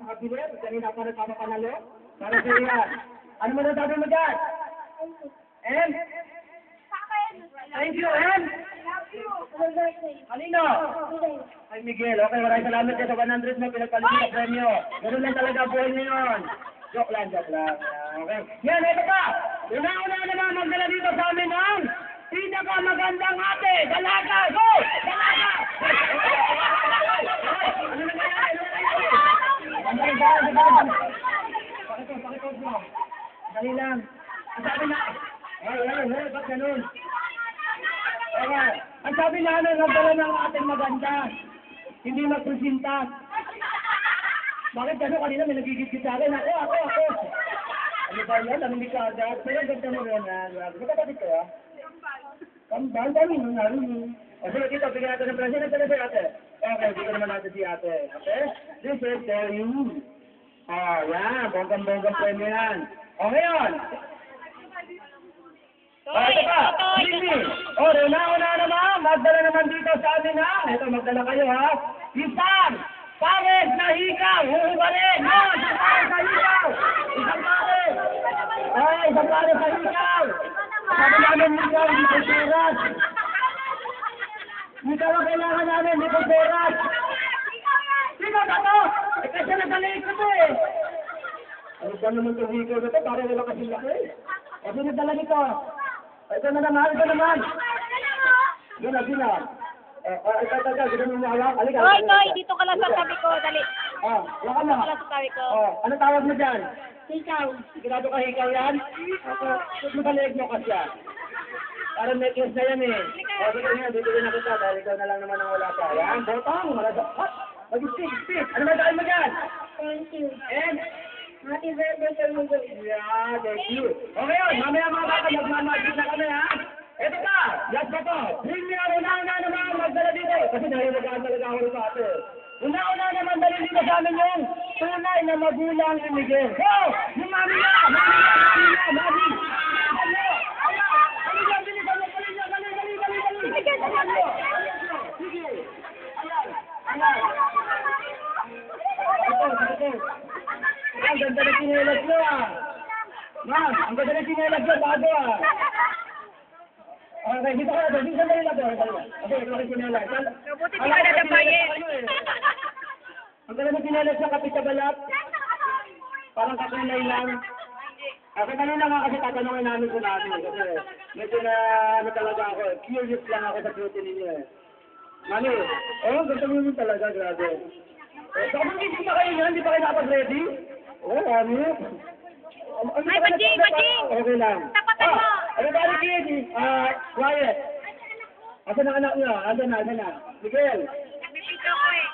nakabilib. Kanina ako nagpapapanalo. Para sa iyan. Ano mo nasabi mo dyan? And? Thank you, and? Kanino? Ay, Miguel. Okay, maraming salamat ka sa 100 mo pinagpalitin na premyo. Ganun lang talaga ang buhay ngayon. Joke lang, joke lang. Okay. Yan, ito pa. Una-una naman magdala dito sa amin ang pinakamagandang ate. Dalaga! Go! Dalaga! Ano nangyayari? Pakipos mo. Dali lang. Ang sabi na... Ay, ba't ganun? Okay. Ang sabi namin, nagdala ng ating maganda. Hindi magpresinta. Bakit gano'n kanina may nagigit-git sa akin? Ako. Ano ba yan? Namimik ka agad. Pero ganda mo rin na. Magkakapit ka, ha? Ang dami nung naroon. O, sige, dito. Bigyan natin ng presyo. Nagdala si ate. Okay, bigyan naman natin si ate. Okay? This is for you. Oh, yan. Bonggang-bonggang premyo yan. O, ngayon. Ito pa. Sini. O, una naman. Magdala naman dito sa amin, ha? Ito, magdala kayo, ha? Isang pares na hikaw. Huhubarin. No, isang pares na hikaw. Isang pares. Ay, isang pares na hikaw. Sabi namin hikaw, hindi ko surat. Hikaw ang kailangan namin, hindi ko surat. Sino ba ito? Eh, kasi nagdalikot eh. Ano ba naman itong hikaw na ito? Para wala kasing laki. Kasi nagdala nito. Ito na naman. Gina. Ito, mo hawak. Halika. Toy, dito ka lang sa tabi ko, dali. Wala na. Dito ka lang sa tabi ko. Ano tawag mo dyan? Hikaw. Sigurado ka hikaw yan? Ito mo balik mo kasi yan. Parang necklace na yan eh. Sige nga, bibigyan na kita dahil ikaw na lang naman ang wala pa. Yan, botong. Mag-stick. Ano ba dahil mo dyan? Thank you. And? Happy birthday sa mundo. Yeah, thank you. Okay yun, mamaya mga bata, magmamagit na kami ha. Ito pa, last pa to. Bring me una naman magdala dito. Kasi nahilagaan talaga ako rito ate. Una naman dali dito sa amin yung tunay na magulang ni Miguel. Go! Yung mami niya! Mami! Ang ganda na sinelas nyo ah! Ma'am, ang ganda na sinelas nyo, bago ah! Okay, dito ka na, dito sa nila doon. Okay, ito ang sinelas. Kabuti di ka nadapayin. Ang ganda na sinelas nyo, kapit sa balat. Parang kakulay lang. Kasi kanina nga kasi tatanungin namin sa namin. Kasi medyo na ano talaga ako, curious lang ako sa beauty ninyo eh. Mami, gusto mo yun talaga, grabe. So, kung hindi pa kayo yan, hindi pa kayo nakapag-ready? Mami. Ay, Bajing! Okay lang. Tapatan mo! Everybody kids, quiet. Asan ang anak niya? Asan na? Miguel. Nagbibidyo ko eh.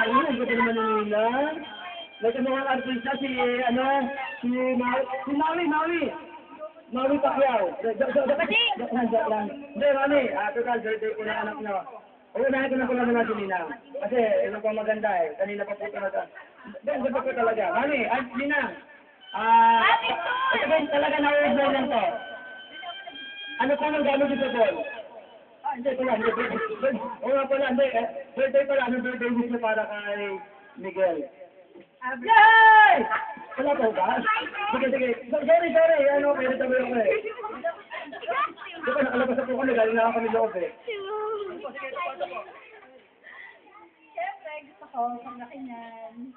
Ayun, gusto naman nila. Like ang mga artista, si Maui Pacquiao. Joke lang. Hindi, Mami, total, birthday ko na anak niyo. Unahin ko na pala naman si Ninang. Kasi, ito pa maganda eh. Kanina pa po talaga. Hindi pa po talaga. Mami, Ninang. Ito ba yung talaga na-order lang to? Ano pa nang gano'n dito doon? Hindi pala. Oo nga pala, hindi. Birthday pala. Ano birthday wish niyo para kay Miguel? Yay! Wala po ba? Sige. Sorry. Ano, pwede tabi ako eh. Di ba, nakalabas na po kami. Galing na kami loob eh. Siyempre, gusto ko, paglaki niyan,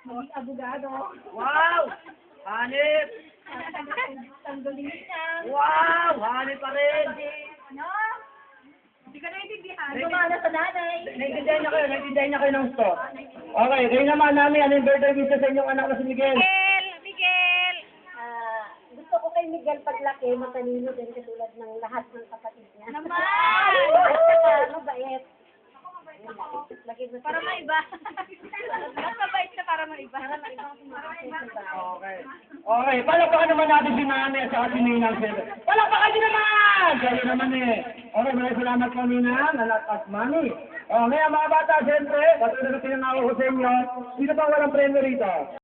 maging abogado. Wow! Hanip! Tanggulin niya. Wow! Hanip pa rin! Ano? Hindi ka naiintindihan. Dumana sa nanay. Naiintindihan niya kayo ng store. Okay, kayo naman namin, ano yung birthday wish sa inyong anak na si Miguel? Miguel! Gusto ko kay Miguel paglaki, matalino din katulad ng lahat ng kapatid niya. Naman! Mabait. Para maiba. Mas mabait siya para maiba. Okay, palakpakan naman natin si Mami at saka si Ninang. Palakpakan din naman! Kaya naman eh. Okay, maraming salamat po Ninang, anak at Mami. Ngayon mga bata, siyempre, katulad na pinangawa ko sa inyo, sino bang walang premyo rito?